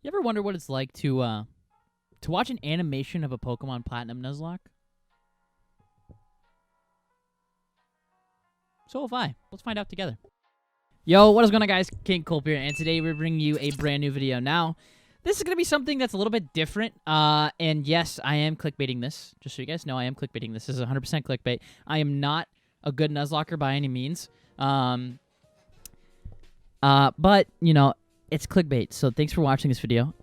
You ever wonder what it's like to watch an animation of a Pokemon Platinum Nuzlocke? So have I. Let's find out together. Yo, what is going on, guys? KingColpa here, and today we're bringing you a brand new video. Now, this is going to be something that's a little bit different, and yes, I am clickbaiting this. Just so you guys know, I am clickbaiting this. This is 100% clickbait. I am not a good Nuzlocker by any means, but, you know, it's clickbait, so thanks for watching this video.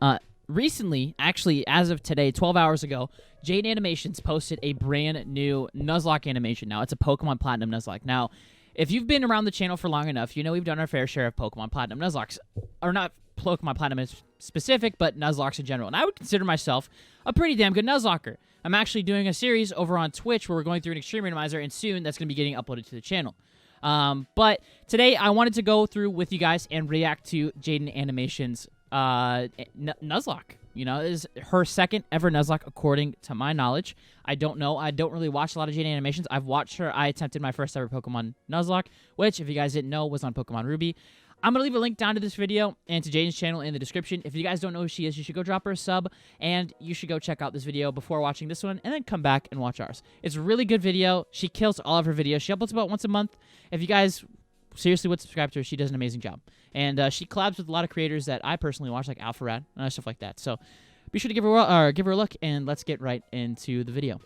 Recently, actually, as of today, 12 hours ago, Jaiden Animations posted a brand new Nuzlocke animation. Now, it's a Pokemon Platinum Nuzlocke. Now, if you've been around the channel for long enough, you know we've done our fair share of Pokemon Platinum Nuzlockes. Or not Pokemon Platinum specific, but Nuzlockes in general. And I would consider myself a pretty damn good Nuzlocker. I'm actually doing a series over on Twitch where we're going through an Extreme Randomizer, and soon that's going to be getting uploaded to the channel. But today, I wanted to go through with you guys and react to Jaiden Animations' Nuzlocke. You know, this is her second ever Nuzlocke, according to my knowledge. I don't know. I don't really watch a lot of Jaiden Animations. I've watched her. I attempted my first ever Pokemon Nuzlocke, which, if you guys didn't know, was on Pokemon Ruby. I'm going to leave a link down to this video and to Jaiden's channel in the description. If you guys don't know who she is, you should go drop her a sub, and you should go check out this video before watching this one, and then come back and watch ours. It's a really good video. She kills all of her videos. She uploads about once a month. If you guys seriously would subscribe to her, she does an amazing job. And she collabs with a lot of creators that I personally watch, like Alpharad and stuff like that. So be sure to give her a look, and let's get right into the video.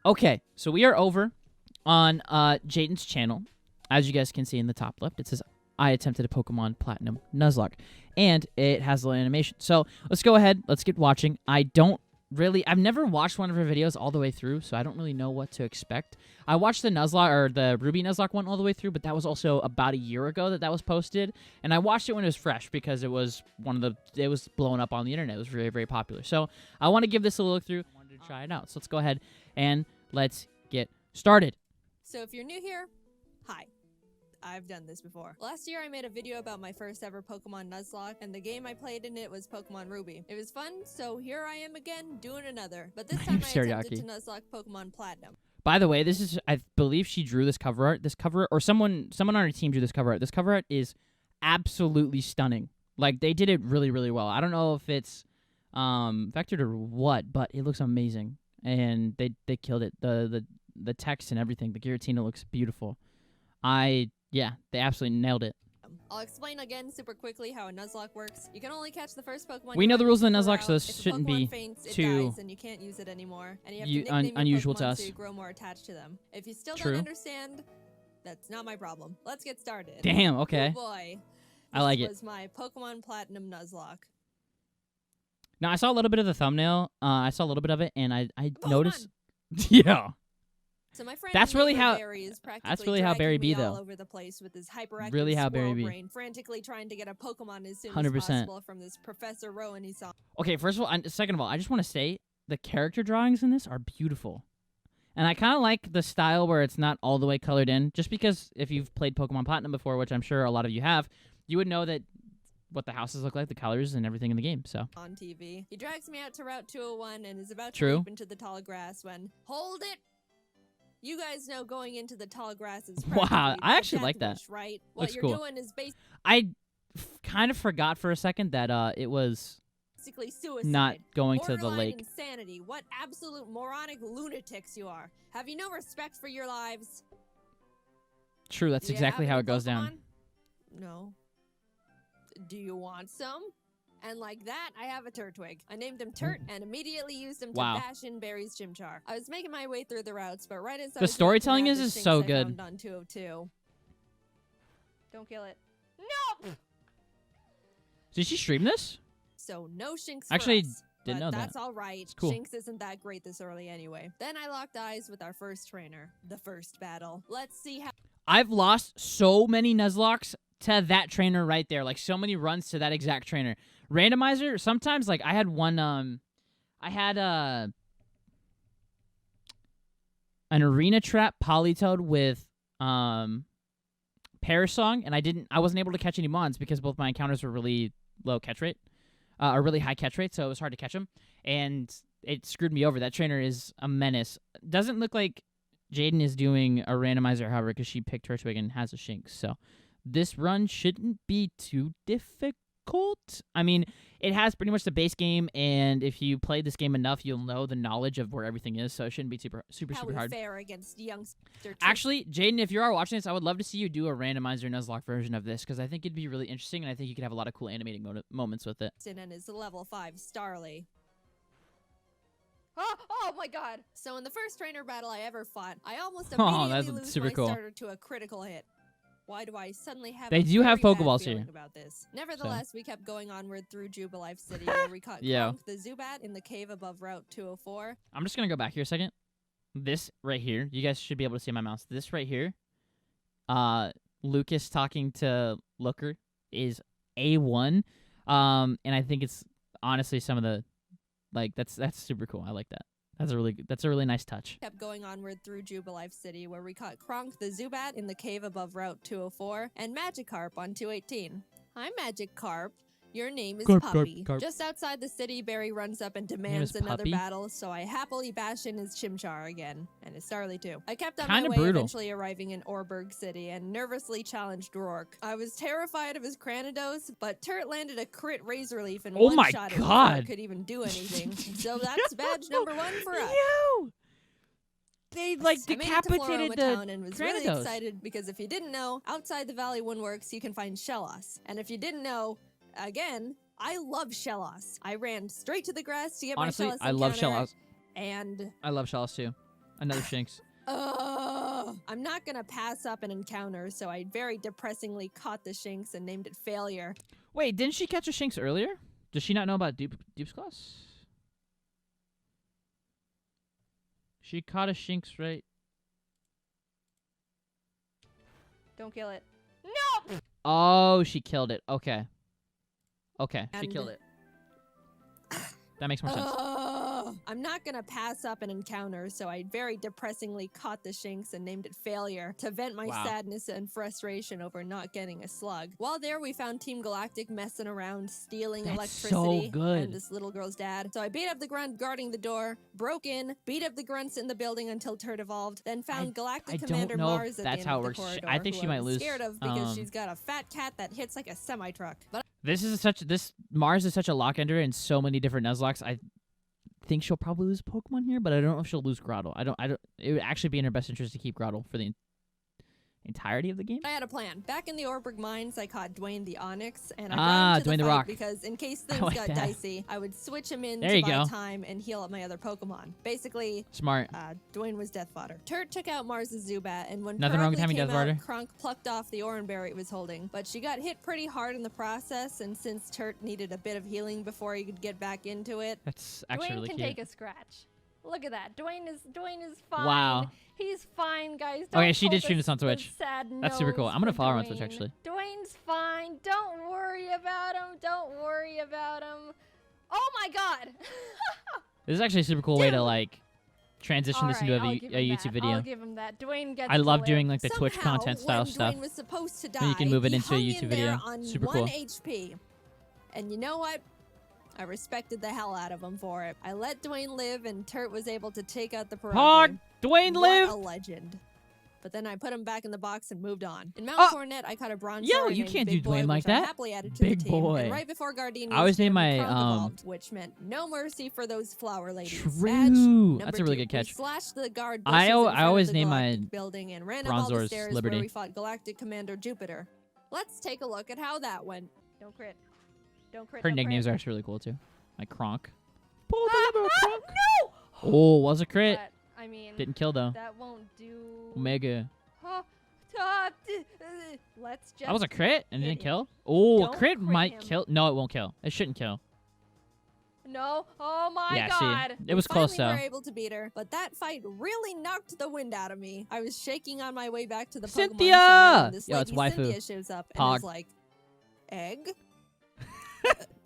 Okay, so we are over on Jaiden's channel. As you guys can see in the top left, it says, I attempted a Pokemon Platinum Nuzlocke, and it has a little animation. So let's go ahead. Let's get watching. I've never watched one of her videos all the way through, so I don't really know what to expect. I watched the Nuzlocke, or the Ruby Nuzlocke one all the way through, but that was also about a year ago that was posted, and I watched it when it was fresh because it was it was blowing up on the internet. It was very, very popular. So I want to give this a look through. I wanted to try it out. So let's go ahead and let's get started. So if you're new here, hi. I've done this before. Last year I made a video about my first ever Pokemon Nuzlocke, and the game I played in it was Pokemon Ruby. It was fun, so here I am again doing another. But this time I attempted to Nuzlocke Pokemon Platinum. By the way, this is, I believe she drew this cover art. This cover art, or someone on her team drew this cover art. This cover art is absolutely stunning. Like, they did it really, really well. I don't know if it's vectored or what, but it looks amazing. And they killed it. The text and everything. The Giratina looks beautiful. Yeah, they absolutely nailed it. I'll explain again super quickly how a Nuzlocke works. You can only catch the first Pokemon. We know the rules of the Nuzlocke, so this shouldn't be too and you can't use it anymore. And you have to unusual Pokemon to us. So you grow more attached to them. If you still don't understand, that's not my problem. Let's get started. Damn, okay. Oh boy. I like it. This was my Pokemon Platinum Nuzlocke. Now, I saw a little bit of the thumbnail. I saw a little bit of it, and I noticed. Yeah. So my friend that's really how Barry B though. All over the place with his hyperactive really how Barry B. brain, frantically trying to get a Pokemon as soon 100%. as possible from this Professor Rowan he saw. Okay, first of all, second of all, I just want to say the character drawings in this are beautiful, and I kind of like the style where it's not all the way colored in. Just because if you've played Pokemon Platinum before, which I'm sure a lot of you have, you would know that what the houses look like, the colors, and everything in the game. So on TV, he drags me out to Route 201 and is about to leap into the tall grass when hold it. You guys know going into the tall grass is wow. I actually like that. Right? Looks what you're cool. doing is I kind of forgot for a second that it was basically suicide. Not going to the lake. Insanity. What absolute moronic lunatics you are. Have you no respect for your lives? True, that's exactly how it goes down. No. Do you want some? And like that, I have a Turtwig. I named him Turt and immediately used him to bash in Barry's Chimchar. I was making my way through the routes, but right as the storytelling is so good. On 202. Don't kill it. No! Did she stream this? So no Shinx Actually, for us, didn't know that. That's all right. It's cool. Shinx isn't that great this early anyway. Then I locked eyes with our first trainer. The first battle. Let's see how... I've lost so many Nuzlockes to that trainer right there. Like, so many runs to that exact trainer. Randomizer, sometimes, like, I had one, I had, an Arena Trap Politoed with, Parasong, and I wasn't able to catch any Mons because both my encounters were really low catch rate, or really high catch rate, so it was hard to catch them, and it screwed me over. That trainer is a menace. Doesn't look like Jaiden is doing a randomizer, however, because she picked Turtwig and has a Shinx, so this run shouldn't be too difficult. I mean, it has pretty much the base game, and if you play this game enough, you'll know the knowledge of where everything is, so it shouldn't be super How we hard. fare against youngster. Actually, Jaiden, if you are watching this, I would love to see you do a randomizer Nuzlocke version of this, because I think it'd be really interesting, and I think you could have a lot of cool animating moments with it. And is level 5 Starly. Oh my god! So in the first trainer battle I ever fought, I almost immediately lose super my cool. starter to a critical hit. Why do I suddenly have They a do have very bad Pokeballs feeling here. about this? Nevertheless, we kept going onward through Jubilife City, where we caught Yeah. Kronk the Zubat in the cave above Route 204. I'm just going to go back here a second. This right here, you guys should be able to see my mouse. This right here, Lucas talking to Looker is A1. And I think it's honestly some of the, like, that's super cool. I like that. That's a really nice touch. Kept going onward through Jubilife City, where we caught Kronk the Zubat in the cave above Route 204, and Magikarp on 218. Hi, Magikarp. Your name is Puppy. Carp. Just outside the city, Barry runs up and Name demands is another Puppy? battle, so I happily bash in his Chimchar again, and his Starly too. I kept on Kinda my way, brutal. eventually arriving in Orberg City, and nervously challenged Rourke. I was terrified of his Cranidos, but Turt landed a crit Razor Leaf in Oh one my shot God. before it could even do anything. So that's badge number 1 for us. Yo! They, like, I made it to decapitated Floroma the Town and was really Cranidos. excited because if you didn't know, outside the Valley Windworks you can find Shellos. And if you didn't know, again, I love Shellos. I ran straight to the grass to get Honestly, my Shellos I love encounter, Shellos. And I love Shellos too. Another Shinx. I'm not gonna pass up an encounter, so I very depressingly caught the Shinx and named it Failure. Wait, didn't she catch a Shinx earlier? Does she not know about Dupe's Class? She caught a Shinx, right? Don't kill it. No! Oh, she killed it. Okay. Okay, she And- killed it. That makes more sense. I'm not gonna pass up an encounter, so I very depressingly caught the Shinx and named it Failure to vent my Wow. sadness and frustration over not getting a slug. While there, we found Team Galactic messing around, stealing That's so electricity good. and this little girl's dad. So I beat up the grunt guarding the door, broke in, beat up the grunts in the building until Turd evolved, then found Galactic I don't Commander know if Mars at that's the how end it of the works. corridor, I think who she might I'm lose. scared of because she's got a fat cat that hits like a semi-truck. But This Mars is such a lock ender in so many different Nuzlocks. I think she'll probably lose Pokemon here, but I don't know if she'll lose Grottle. I don't. It would actually be in her best interest to keep Grottle for the entirety of the game. I had a plan. Back in the Orberg Mines, I caught Dwayne the Onyx, and I Ah, brought him to Dwayne the fight Rock. because in case I things like got that. dicey, I would switch him in There to you buy go. time and heal up my other Pokemon. Basically, Smart. Dwayne was death fodder. Turt took out Mars's Zubat, and when Nothing wrong with Perugly having came death out, fodder. Kronk plucked off the Oranberry it was holding, but she got hit pretty hard in the process, and since Turt needed a bit of healing before he could get back into it, That's actually Dwayne really can cute. take a scratch. Look at that. Dwayne is fine. Wow. He's fine, guys. Okay, Don't she did pull stream the- this on the Twitch. sad That's super cool. nose I'm gonna for follow her on Twitch, Dwayne. actually. Dwayne's fine. Don't worry about him. Don't worry about him. Oh my god. This is actually a super cool way to Dude. like transition this into Alright, I'll a give YouTube him that. video. I'll give him that. Dwayne gets I to love live. doing like the Twitch somehow, content style when stuff. Dwayne was supposed to die, Then you can move it he into a hung YouTube in video. there on Super 1 cool. HP. And you know what? I respected the hell out of him for it. I let Dwayne live, and Turt was able to take out the Hog, Perugly. Dwayne What live. a legend. But then I put him back in the box and moved on. In Mount Oh! Coronet, I caught a bronze Yo, star you named can't Big do Boy, Dwayne like which I that. happily added to Big the team. Boy. And right before Gardenia's I always name my, Kronk evolved, which meant no mercy for those flower ladies. Badge True. number That's a really 2. good catch. We slashed the guard I bushes al- in I front of always the name my Galactic building and ran up all the Bronzors stairs Liberty. where we fought Galactic Commander Jupiter. Let's take a look at how that went. Don't crit. Don't crit. Her don't nicknames crit. are actually really cool too. Like Kronk. Pull the lever, Kronk. No. Oh, was a crit. But, I mean, Didn't kill though. that won't do. Omega. Let's just. That was a crit and hit didn't him. kill. Oh, Don't crit crit might him. kill. No, it won't kill. It shouldn't kill. No. Oh my Yeah, see, god. it was Finally, close though. we were able to beat her, but that fight really knocked the wind out of me. I was shaking on my way back to the Pokemon Cynthia! Center when this Yo, it's lady waifu. Cynthia shows up and Pog. is like, "Egg."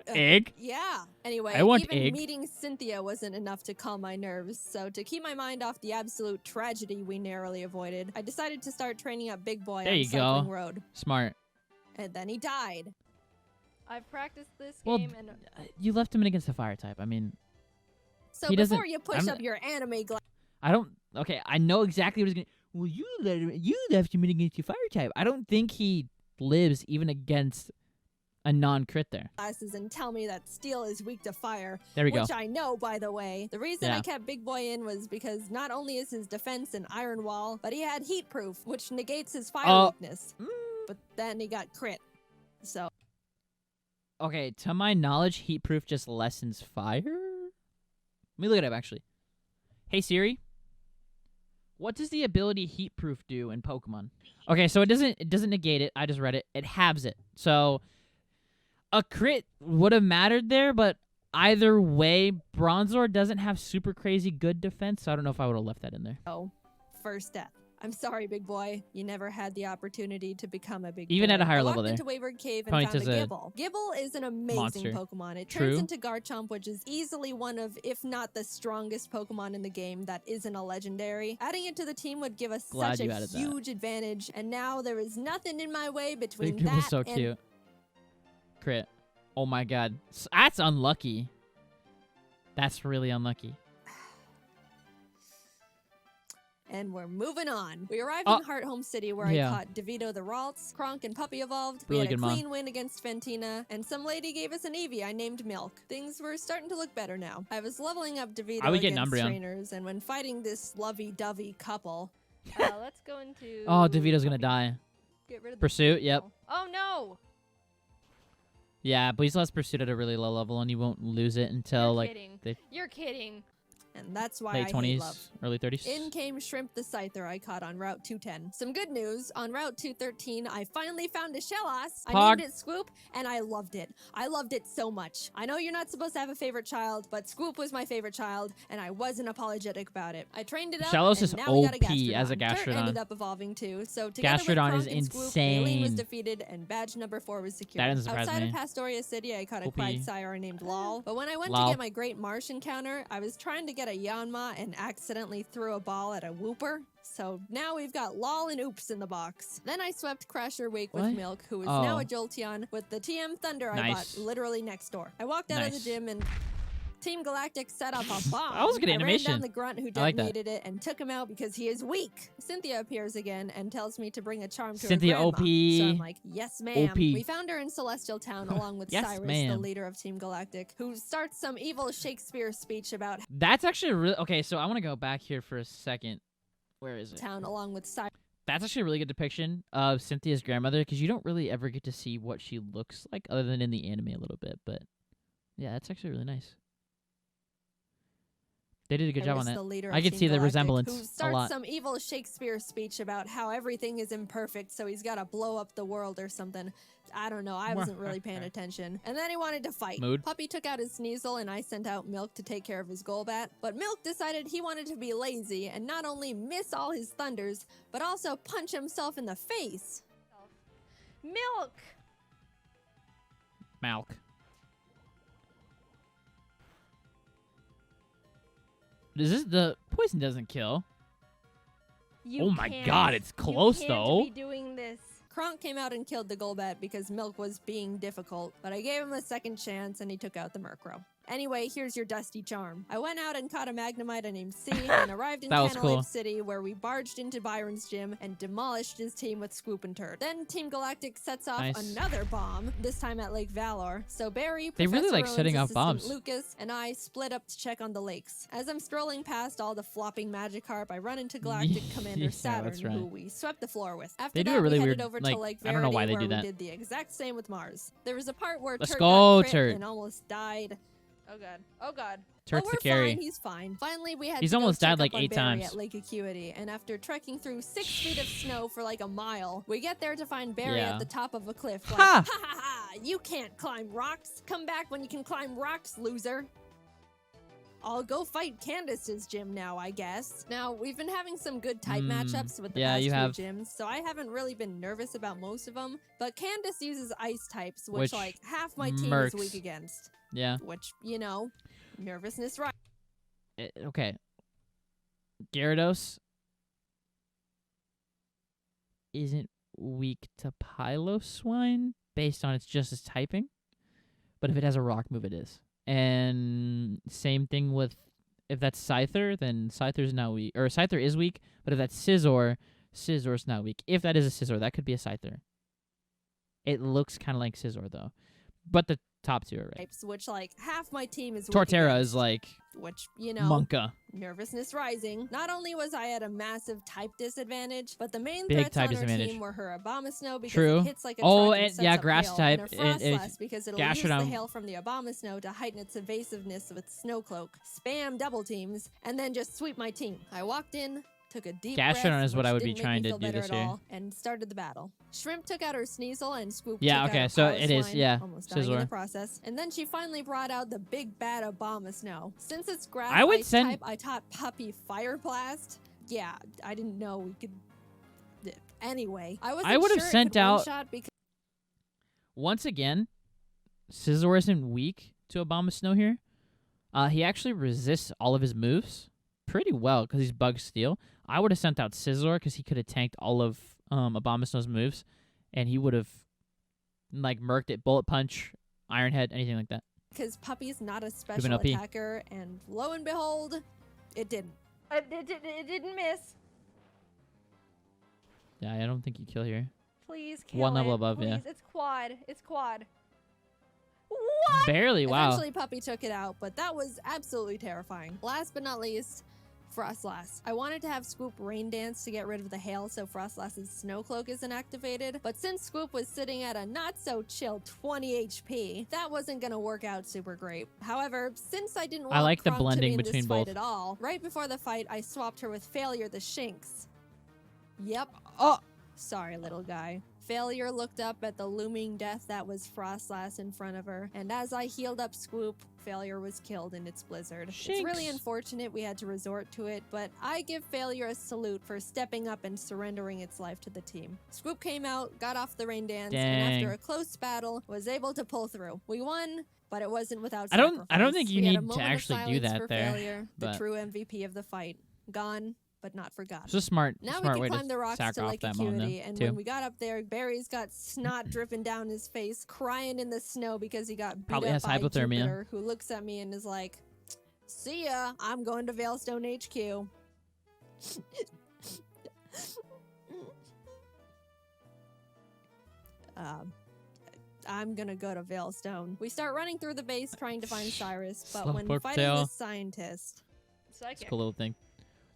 Egg. Yeah. Anyway, I want even egg. meeting Cynthia wasn't enough to calm my nerves, so to keep my mind off the absolute tragedy we narrowly avoided, I decided to start training up Big Boy There on you go. Cycling Road. Smart. And then he died. I've practiced this Well, game and You left him in against the fire type. I mean, So He doesn't- before you push I'm- up your anime I don't. Okay, I know exactly what he's gonna. Well, you left him in against your fire type. I don't think he lives even against a non-crit there. Classes and tell me that steel is weak to fire. There we go. Which I know, by the way. The reason Yeah. I kept Big Boy in was because not only is his defense an iron wall, but he had heat proof, which negates his fire weakness. But then he got crit. So. Okay, to my knowledge, heat proof just lessens fire. Let me look it up actually. Hey Siri, what does the ability heat proof do in Pokemon? Okay, so it doesn't negate it. I just read it. It halves it. So a crit would have mattered there, but either way, Bronzor doesn't have super crazy good defense, so I don't know if I would have left that in there. Oh, first death. I'm sorry, Big Boy. You never had the opportunity to become a big boy. Even at a higher I level walked there. into Wayward Cave and Ponyta's found a a Gibble. Gibble is an amazing monster. Pokemon. It True. turns into Garchomp, which is easily one of, if not the strongest Pokemon in the game that isn't a legendary. Adding it to the team would give us Glad such you a added that. huge advantage, and now there is nothing in my way between Big that was so and cute. Crit. Oh my god. That's unlucky. That's really unlucky. And we're moving on. We arrived in Heart Home City where I caught DeVito the Ralts, Kronk, and Puppy evolved. Really We had a good mom. clean win against Fantina, and some lady gave us an Eevee I named Milk. Things were starting to look better now. I was leveling up DeVito I would get an against Umbreon. trainers, and when fighting this lovey-dovey couple, Let's go into. Oh, DeVito's gonna die. Get rid of the Pursuit, yep. Oh no! Yeah, but he's less Pursuit at a really low level, and you won't lose it until You're like kidding. the You're kidding. and that's why late I hate 20s, love. early 30s. In came Shrimp the Scyther I caught on Route 210. Some good news, on Route 213, I finally found a Shellos. I Pog. named it Swoop, and I loved it. I loved it so much. I know you're not supposed to have a favorite child, but Swoop was my favorite child, and I wasn't apologetic about it. I trained it up, Shellos and is now we got a OP as a Gastrodon. Dirt Gastrodon. ended up evolving too, so together with Gastrodon Kronk is and Swoop, Maylene was insane. defeated, and badge number 4 was secured. That doesn't surprise Outside me. of Pastoria City, I caught a OP. Quagsire named Lol, but when I went Lol. to get my Great Marsh encounter, I was trying to get a Yanma and accidentally threw a ball at a Wooper. So now we've got Lol and Oops in the box. Then I swept Crasher Wake with What? Milk, who is Oh. now a Jolteon, with the TM Thunder I Nice. bought literally next door. I walked out of the Nice. gym and Team Galactic set up a bomb. That was a good I ran animation. down the grunt who I like that. detonated it and took him out because he is weak. Cynthia appears again and tells me to bring a charm to Cynthia her grandma. OP. So I'm like, yes ma'am. OP. We found her in Celestial Town along with Yes, Cyrus, the ma'am. leader of Team Galactic, who starts some evil Shakespeare speech about That's actually really okay. So I want to go back here for a second. Where is it? town along with Cyrus. That's actually a really good depiction of Cynthia's grandmother because you don't really ever get to see what she looks like other than in the anime a little bit. But yeah, that's actually really nice. They did a good job on that. The leader I of could Team see the Galactic, resemblance who a starts lot. some evil Shakespeare speech about how everything is imperfect, so he's got to blow up the world or something. I don't know. I wasn't really paying attention. And then he wanted to fight. Mood. Puppy took out his Sneasel, and I sent out Milk to take care of his Golbat. But Milk decided he wanted to be lazy and not only miss all his thunders, but also punch himself in the face. Milk. Malk. Is this the poison doesn't kill? You Oh my can't- God, it's close, you though. can't be doing this. Kronk came out and killed the Golbat because Milk was being difficult, but I gave him a second chance and he took out the Murkrow. Anyway, here's your dusty charm. I went out and caught a Magnemite named C and arrived in That was Cantaloupe cool. City where we barged into Byron's gym and demolished his team with Swoop and Turd. Then Team Galactic sets off Nice. another bomb, this time at Lake Valor. So Barry, They really Professor like Rowan's setting off assistant bombs. Lucas, and I split up to check on the lakes. As I'm strolling past all the flopping Magikarp, I run into Galactic Commander Yeah, Saturn, that's right. who we swept the floor with. After They do that, a really we headed weird, over like, to Lake I don't know why Verity, they do where that. we did the exact same with Mars. There was a part where Let's Turd go, got crit Turd. and almost died. Oh god. Oh god. Turt's But the we're carry. fine, he's fine. Finally, we had He's to go almost check died up like on 8 Barry times. at Lake Acuity, and after trekking through 6 feet of snow for like a mile, we get there to find Barry Yeah. at the top of a cliff. Like, Ha! ha ha ha! You can't climb rocks. Come back when you can climb rocks, loser. I'll go fight Candace's gym now, I guess. Now, we've been having some good type matchups with the yeah, past you few have. gyms, so I haven't really been nervous about most of them. But Candace uses ice types, which Which like half my team mercs. is weak against. Yeah. Which, you know, nervousness right. Okay. Gyarados isn't weak to Piloswine based on its just its typing, but if it has a rock move, it is. And same thing with if that's Scyther, then Scyther's not weak, or Scyther is weak. But if that's Scizor, Scizor's not weak. If that is a Scizor, that could be a Scyther. It looks kind of like Scizor though. But the top two are right. types, which like half my team is weak Torterra against, is like which, you know, Monka. nervousness rising. Not only was I at a massive type disadvantage, but the main Big threats type on our disadvantage. team were her Abomasnow because True. it hits like a Oh, truck and and sets yeah, up grass hail, type, and her it Frostlass because it'll Gastrodon. use the hail from the Abomasnow to heighten its evasiveness with Snow Cloak, spam double teams, and then just sweep my team. I walked in, took a deep breath, Gastrodon is what which I would be didn't make trying me to feel do better this at year. all, and started the battle. Shrimp took out her Sneasel and Swoop Yeah, took okay, out her so Power it is, Slime, yeah, almost dying in Scizor. the process. And then she finally brought out the big bad Abomasnow. Since it's grass I would ice send- type, I taught Puppy Fire Blast. Yeah, I didn't know we could. Anyway, I wasn't I would have sure it sent could out- one-shot because Once again, Scizor isn't weak to Abomasnow here. He actually resists all of his moves pretty well because he's Bug Steel. I would have sent out Scizor because he could have tanked all of Abomasnow's moves, and he would have like murked it, Bullet Punch, Iron Head, anything like that. Puppy's not a special OP. attacker, and lo and behold, it didn't. It didn't miss. Yeah, I don't think you kill here. Please kill One level it. above, Please. yeah. It's quad. It's quad. What? Barely, wow. Eventually, Puppy took it out, but that was absolutely terrifying. Last but not least, Frostlass. I wanted to have Swoop Rain Dance to get rid of the hail so Frostlass's Snow Cloak isn't activated, but since Swoop was sitting at a not-so-chill 20 HP, that wasn't gonna work out super great. However, since I didn't want like the Crumb blending to be in between this fight both. at all, right before the fight, I swapped her with Failure the Shinx. Yep. Oh, Sorry, little guy. Failure looked up at the looming death that was Frostlass in front of her, and as I healed up Swoop, Failure was killed in its blizzard. It's really Shinx. unfortunate we had to resort to it, but I give Failure a salute for stepping up and surrendering its life to the team. Swoop came out, got off the rain dance, and Dang. after a close battle, was able to pull through. We won, but it wasn't without I don't sacrifice. think you We had a need to moment of actually do silence that for there, Failure, the but- true MVP of the fight. Gone, but not forgotten. it's a smart Now way we can to climb the rocks sack to off Lake that moment, Acuity, and too. when we got up there, Barry's got snot dripping down his face, crying in the snow because he got beat Probably up has by hypothermia. Jupiter, who looks at me and is like, "See ya, I'm going to Veilstone HQ." I'm gonna go to Veilstone. We start running through the base trying to find Cyrus, but when Slowpoke fighting tail. this scientist, It's Psychic. a cool little thing.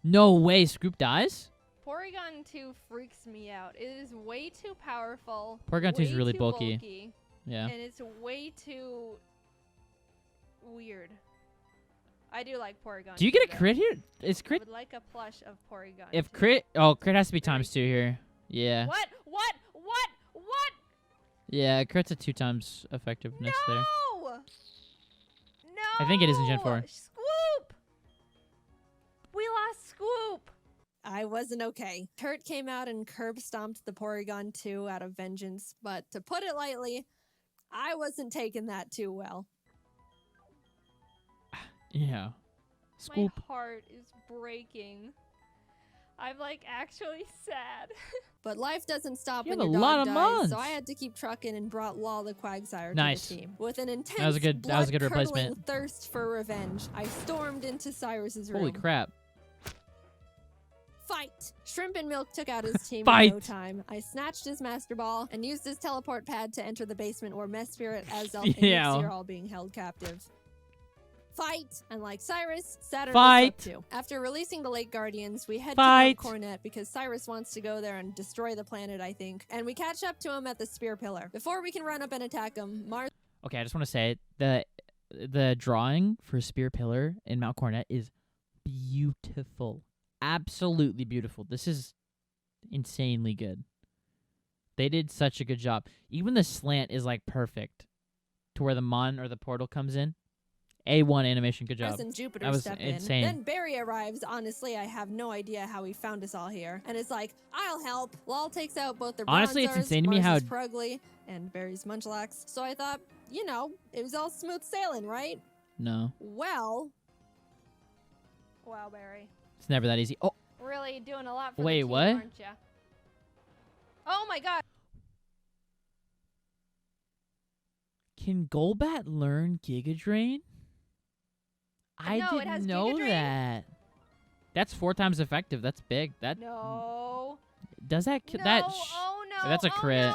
No way, Scoop dies? Porygon 2 freaks me out. It is way too powerful. Porygon 2 is way really too bulky. Yeah. And it's way too weird. I do like Porygon. Do you 2, get a though. crit here? Is I crit? would like a plush of Porygon. If 2. crit, crit has to be times 2 here. Yeah. What? What? What? What? Yeah, crit's a 2 times effectiveness there. No! No! I think it is in Gen 4. Scoop! We lost Scoop! I wasn't okay. Kurt came out and curb stomped the Porygon 2 out of vengeance, but to put it lightly, I wasn't taking that too well. Yeah. Scoop. My heart is breaking. I'm like actually sad. But life doesn't stop You when have your a dog lot of dies, months. so I had to keep trucking and brought Law the Quagsire Nice. to the team. With an intense, That was a good blood-curdling replacement. thirst for revenge, I stormed into Cyrus's room. Holy crap. Fight! Shrimp and Milk took out his team Fight! in no time. I snatched his Master Ball and used his teleport pad to enter the basement where Mess Spirit, Azelf, and Yeah. Nixie are all being held captive. Fight! And like Cyrus, Saturn Fight! was up too. After releasing the Lake Guardians, we head Fight! to Mount Cornet because Cyrus wants to go there and destroy the planet, I think. And we catch up to him at the Spear Pillar. Before we can run up and attack him, Mars Okay, I just want to say the drawing for Spear Pillar in Mount Cornet is beautiful. Absolutely beautiful. This is insanely good. They did such a good job. Even the slant is like perfect to where the Mon or the portal comes in. A1 animation, good job. and Jupiter That was step insane. in. Then Barry arrives. Honestly, I have no idea how he found us all here. And it's like, I'll help. Lol takes out both their Honestly, it's Bronzors, insane to me how- Mars's Prugly, and Barry's Munchlax. So I thought, you know, it was all smooth sailing, right? No, Well, Wow, Barry. it's never that easy. Oh, Really doing a lot for Wait, the team, what? aren't ya? Oh my god. can Golbat learn Giga Drain? I No, it has didn't Giga know Drain? that. That's 4 times effective. That's big. That No. does that No. that. Oh no. that's a oh, crit. No.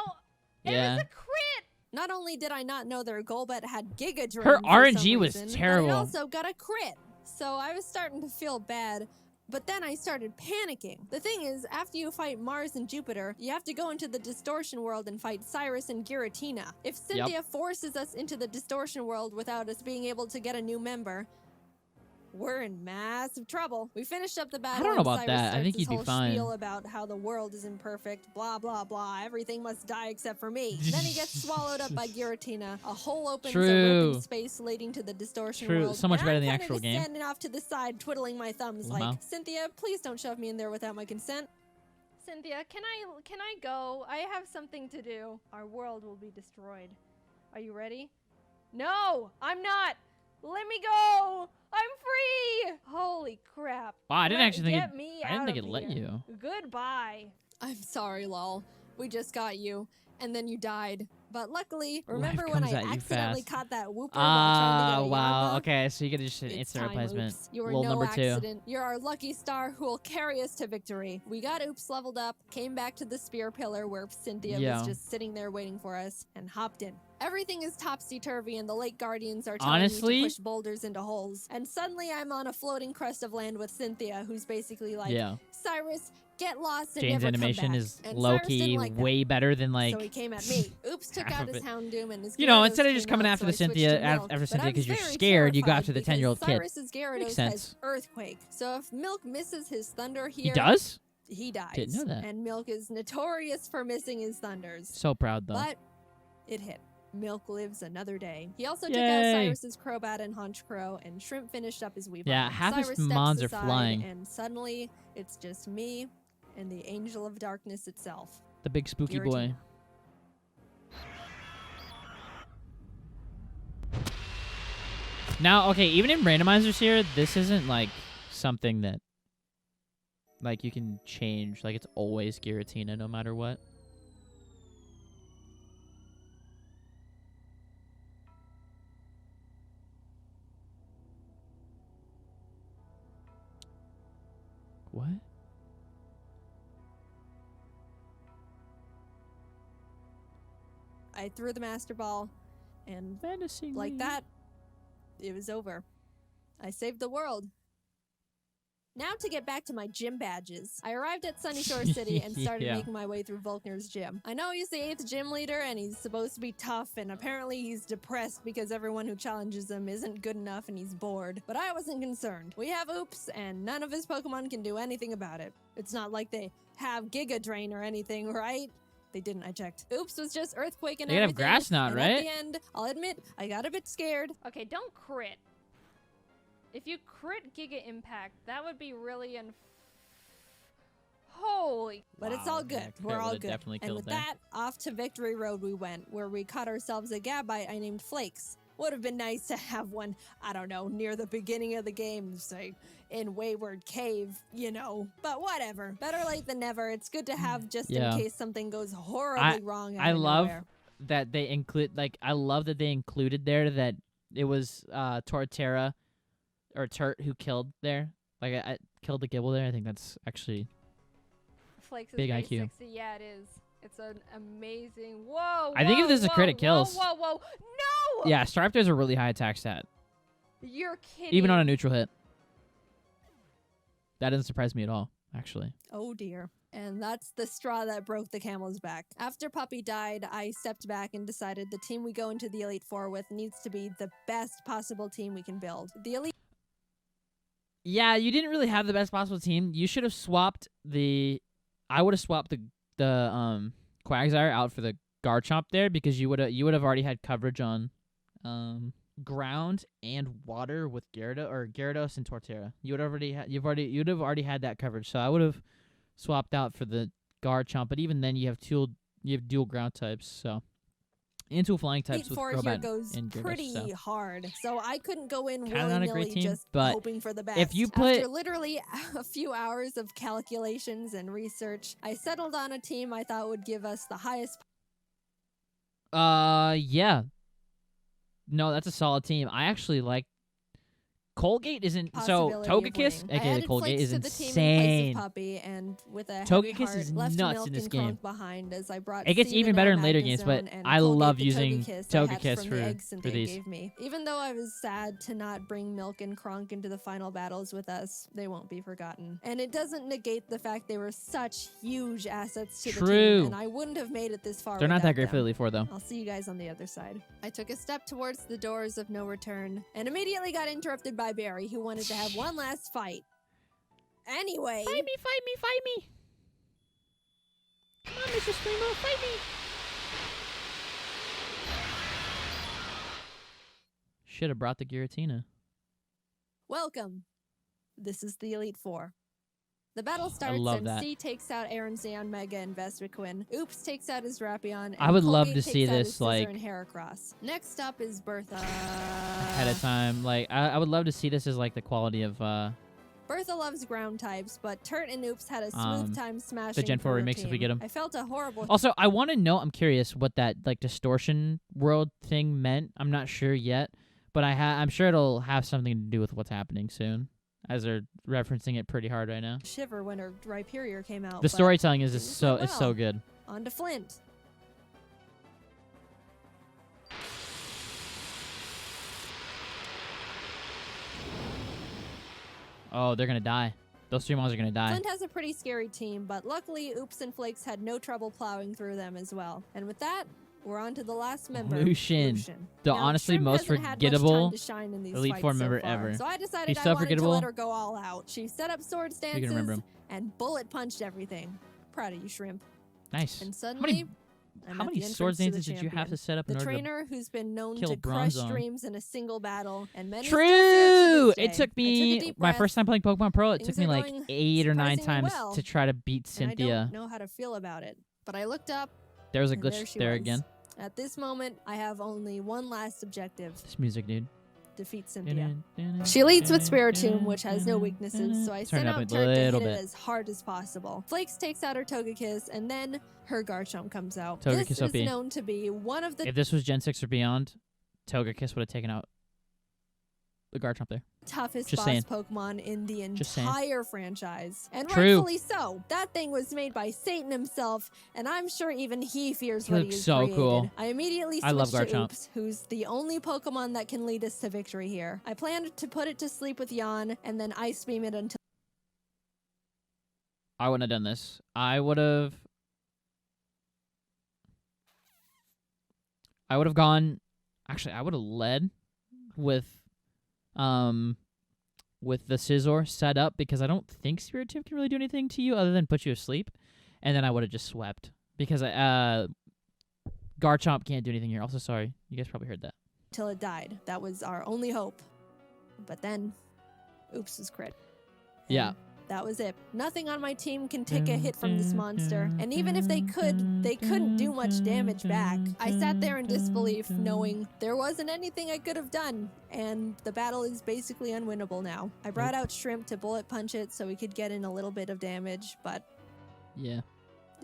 Yeah. It is a crit. Not only did I not know their Golbat had Giga Drain Her for RNG some was reason, terrible. but it also got a crit. So I was starting to feel bad. But then I started panicking. The thing is, after you fight Mars and Jupiter, you have to go into the Distortion World and fight Cyrus and Giratina. If Cynthia forces us into the Distortion World without us being able to get a new member, we're in massive trouble. We finished up the battle. I don't know about Cyrus that. I starts think this you'd be whole fine. Spiel about how the world is imperfect, blah blah blah. Everything must die except for me. Then he gets swallowed up by Giratina. A hole opens, a rip in space leading to the Distortion World. So much and better than the I'm actual just game. standing off to the side, twiddling my thumbs, like, Cynthia, please don't shove me in there without my consent. Cynthia, can I go? I have something to do. Our world will be destroyed. Are you ready? No, I'm not. Let me go. I'm free. Holy crap. Wow, I didn't actually think it. I didn't think it let you. Goodbye. I'm sorry, lol. We just got you, and then you died. But luckily, remember when I accidentally caught that Wooper while trying to get a wow. Yanma? Okay, so you get just an It's instant time, replacement. Oops. You were Little no number 2. accident. You're our lucky star who will carry us to victory. We got Oops leveled up, came back to the spear pillar where Cynthia was just sitting there waiting for us, and hopped in. Everything is topsy-turvy and the Lake Guardians are telling me to push boulders into holes. And suddenly I'm on a floating crust of land with Cynthia, who's basically like, Cyrus, get lost and Jaden's never animation come back. is And low-key way better than like. So he came at me. Oops took out his Houndoom and his instead of just coming after the Cynthia because you're scared, you go after the 10-year-old kid. Cyrus's Gyarados has Earthquake. So if Milk misses his thunder here, he does? He dies. Didn't know that. And Milk is notorious for missing his thunders. So proud though. But it hit. Milk lives another day. He also took out Cyrus's Crobat and Honchkrow, and Shrimp finished up his Weavile. Yeah, half Cyrus his mons are steps aside, flying. And suddenly, it's just me and the Angel of Darkness itself. The big spooky boy. Now, okay, even in randomizers here, this isn't like something that like you can change. Like it's always Giratina no matter what. What? I threw the Master Ball, and like that, it was over. I saved the world. Now to get back to my gym badges. I arrived at Sunyshore City and started making my way through Volkner's gym. I know he's the 8th gym leader and he's supposed to be tough, and apparently he's depressed because everyone who challenges him isn't good enough and he's bored. But I wasn't concerned. We have Oops and none of his Pokemon can do anything about it. It's not like they have Giga Drain or anything, right? They didn't, I checked. Oops was just Earthquake and everything. They have Grass Knot, right? At the end, I'll admit, I got a bit scared. Okay, don't crit. If you crit Giga Impact, that would be really holy. But it's all good. We're all good. And with that, off to Victory Road we went, where we caught ourselves a Gabite I named Flakes. Would have been nice to have one, I don't know, near the beginning of the game, say, in Wayward Cave, you know. But whatever. Better late than never. It's good to have just in case something goes horribly wrong out I of love nowhere. that they I love that they included there that it was Torterra or Turt who killed there. Like I killed the Gibble there. I think that's actually Flakes big is IQ. 60. Yeah, it is. It's an amazing. Whoa! I think if this is a crit, it kills. Whoa! No! Yeah, Staraptor has a really high attack stat. You're kidding. Even on a neutral hit. That doesn't surprise me at all, actually. Oh dear. And that's the straw that broke the camel's back. After Puppy died, I stepped back and decided the team we go into the Elite Four with needs to be the best possible team we can build. The Elite. Yeah, you didn't really have the best possible team. You should have swapped the. I would have swapped the Quagsire out for the Garchomp there because you would have already had coverage on ground and water with Gyarados and Torterra. You'd have already had that coverage. So I would have swapped out for the Garchomp, but even then you have dual ground types. So into flying types with Elite Four here goes pretty hard, so I couldn't go in willy-nilly just hoping for the best. If you put after literally a few hours of calculations and research, I settled on a team I thought would give us the highest. Yeah. No, that's a solid team. I actually like Colgate isn't so possibility of Togekiss, winning. I aka the added Colgate, Flakes is to the team in place insane. of Puppy, and with a heavy Togekiss heart, is left nuts Milk in this and game. Kronk behind as I brought It gets Steven even better our in later games, but Magnezone and I Colgate love the using Togekiss I hatched Togekiss from the eggs for Cynthia these. gave me. Even though I was sad to not bring Milk and Kronk into the final battles with us, they won't be forgotten. And it doesn't negate the fact they were such huge assets to the team, and I wouldn't have made it this far. They're not that great them. for Elite Four, though. I'll see you guys on the other side. I took a step towards the doors of no return and immediately got interrupted by Barry, who wanted to have one last fight. Anyway. Fight me, fight me, fight me. Come on, Mr. Screamo, fight me. Should have brought the Giratina. Welcome. This is the Elite Four. The battle starts and C takes out Aaron Zeon, Mega, and Vespiquen. Oops takes out his Rapion. And I would love Colgate to see takes out this, his Scizor like, and Heracross. Next up is Bertha. Ahead of time. Like, I would love to see this as, like, the quality of, Bertha loves ground types, but Turt and Oops had a smooth time smashing the Gen 4 through remix team. if we get them. I felt a horrible... Also, I want to know, I'm curious what that, like, distortion world thing meant. I'm not sure yet, but I'm sure it'll have something to do with what's happening soon, as they're referencing it pretty hard right now. Shiver when her Rhyperior came out. The storytelling is just so went it's so well. good. On to Flint. Oh, they're gonna die. Those three mons are gonna die. Flint has a pretty scary team, but luckily Oops and Flakes had no trouble plowing through them as well. And with that, we're on to the last member, Lucian. The Now, honestly Shrimp most hasn't had much forgettable time to shine in these Elite fights Four so member far, ever. So I decided He's I so wanted to forgettable. let her go all out. She set up sword You can remember stances him. and bullet punched everything. Proud of you, Shrimp. Nice. And How suddenly, many I'm how at many the sword entrance to the dances did you have to champion. set up The in order to trainer who's been known kill to crush Bronzong? dreams in a single battle, and many True! still fear to It this took day. I took a me deep my breath. first time playing Pokemon Pro. It Things took me are like going 8 or 9 surprisingly times well, to try to beat and I Cynthia. don't know how to feel about it. But I looked up. There was a and there glitch she there was. again. At this moment, I have only one last objective. This music, dude. Defeat Cynthia. She leads with Spiritomb, which has no weaknesses, so I Turn sent it up out a Turt to hit little it bit. as hard as possible. Flakes takes out her Togekiss, and then her Garchomp comes out. Togekiss This OP. is known to be one of the If this was Gen 6 or beyond, Togekiss would have taken out the Garchomp there. toughest Just boss saying. Pokemon in the Just saying. entire franchise. And True. rightfully so. That thing was made by Satan himself, and I'm sure even he fears He what he looks has so created. cool. I immediately I love switched to Garchomp. Oops, who's the only Pokemon that can lead us to victory here. I planned to put it to sleep with Yawn, and then Ice Beam it until I wouldn't have done this. I would have gone. Actually, I would have led with the Scizor set up because I don't think Spiritomb can really do anything to you other than put you to sleep, and then I would have just swept because Garchomp can't do anything here. Also, sorry, you guys probably heard that. it died. That was our only hope. But then, Oops was crit. Yeah. And that was it. Nothing on my team can take a hit from this monster, and even if they could, they couldn't do much damage back. I sat there in disbelief, knowing there wasn't anything I could have done, and the battle is basically unwinnable now. I brought out Shrimp to bullet punch it so we could get in a little bit of damage, but Yeah.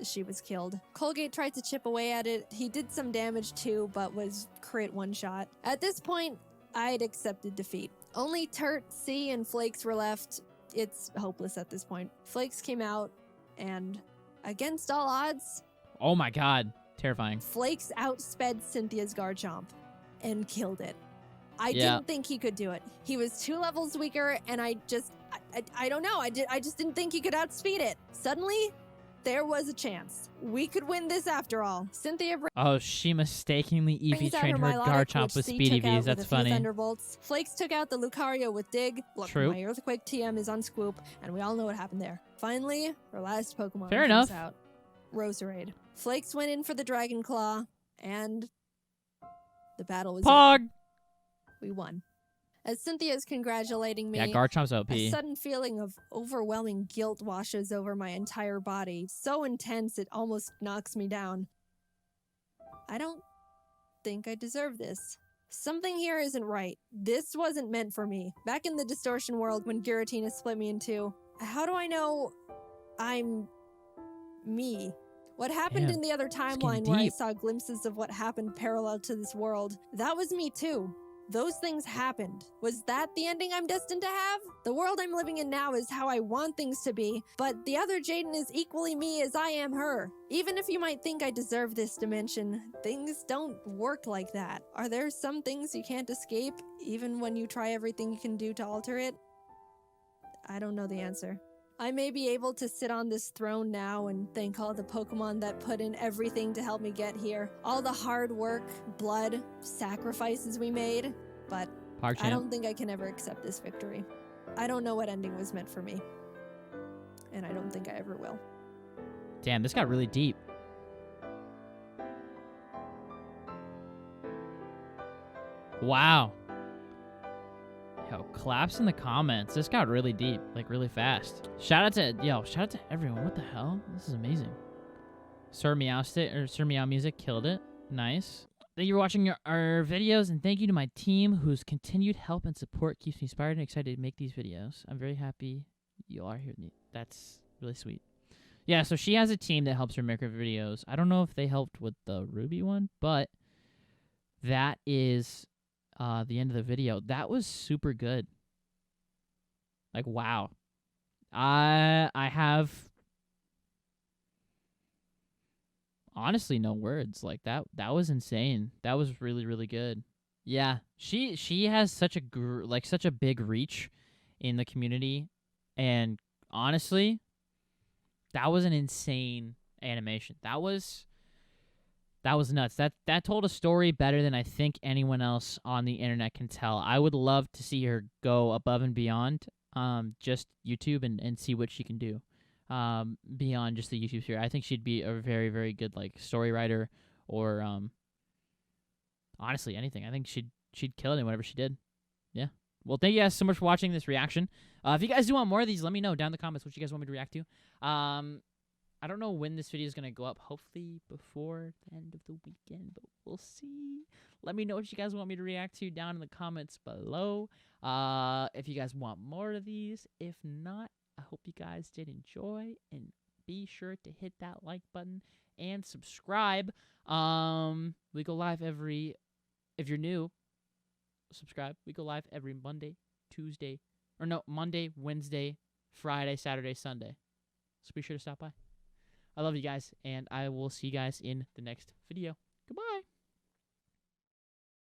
she was killed. Colgate tried to chip away at it. He did some damage too, but was crit one shot. At this point, I had accepted defeat. Only Turt, C, and Flakes were left. It's hopeless at this point. Flakes came out, and against all odds, Oh my God. Terrifying. Flakes outsped Cynthia's Garchomp and killed it. I Yeah. didn't think he could do it. He was 2 levels weaker, and I don't know. I just didn't think he could outspeed it. Suddenly, there was a chance. We could win this after all. Cynthia Oh, she mistakenly EV brings out trained her Milotic, Garchomp which with C Speedy took out Vs. That's with a few funny. Thunderbolts. Flakes took out the Lucario with Dig. Look, True. my Earthquake TM is on Scoop, and we all know what happened there. Finally, our last Pokemon Fair comes enough. out. Roserade. Flakes went in for the Dragon Claw, and the battle was over. Pog! We won. As Cynthia's congratulating me, Yeah, Garchomp's OP. a sudden feeling of overwhelming guilt washes over my entire body, so intense it almost knocks me down. I don't think I deserve this. Something here isn't right. This wasn't meant for me. Back in the distortion world when Giratina split me in two, how do I know I'm me? What happened Damn, in the other getting timeline where I deep. saw glimpses of what happened parallel to this world, that was me too. Those things happened. Was that the ending I'm destined to have? The world I'm living in now is how I want things to be, but the other Jaiden is equally me as I am her. Even if you might think I deserve this dimension, things don't work like that. Are there some things you can't escape, even when you try everything you can do to alter it? I don't know the answer. I may be able to sit on this throne now and thank all the Pokemon that put in everything to help me get here. All the hard work, blood, sacrifices we made, but I don't think I can ever accept this victory. I don't know what ending was meant for me, and I don't think I ever will. Damn, this got really deep. Wow. Yo, claps in the comments. This got really deep, like really fast. Shout out to everyone. What the hell? This is amazing. Sir Meow Music killed it. Nice. Thank you for watching our videos, and thank you to my team whose continued help and support keeps me inspired and excited to make these videos. I'm very happy you all are here with me. That's really sweet. Yeah, so she has a team that helps her make her videos. I don't know if they helped with the Ruby one, but that is the end of the video. That was super good. Like, wow. I have honestly no words. Like, that was insane. That was really, really good. Yeah, she has such a big reach in the community, and honestly, that was an insane animation. That was nuts. That told a story better than I think anyone else on the internet can tell. I would love to see her go above and beyond just YouTube and see what she can do beyond just the YouTube sphere. I think she'd be a very, very good like story writer or honestly anything. I think she'd kill it in whatever she did. Yeah. Well, thank you guys so much for watching this reaction. If you guys do want more of these, let me know down in the comments what you guys want me to react to. I don't know when this video is going to go up. Hopefully before the end of the weekend, but we'll see. Let me know what you guys want me to react to down in the comments below. If you guys want more of these. If not, I hope you guys did enjoy. And be sure to hit that like button and subscribe. We go live if you're new, subscribe. We go live every Monday, Wednesday, Friday, Saturday, Sunday. So be sure to stop by. I love you guys, and I will see you guys in the next video.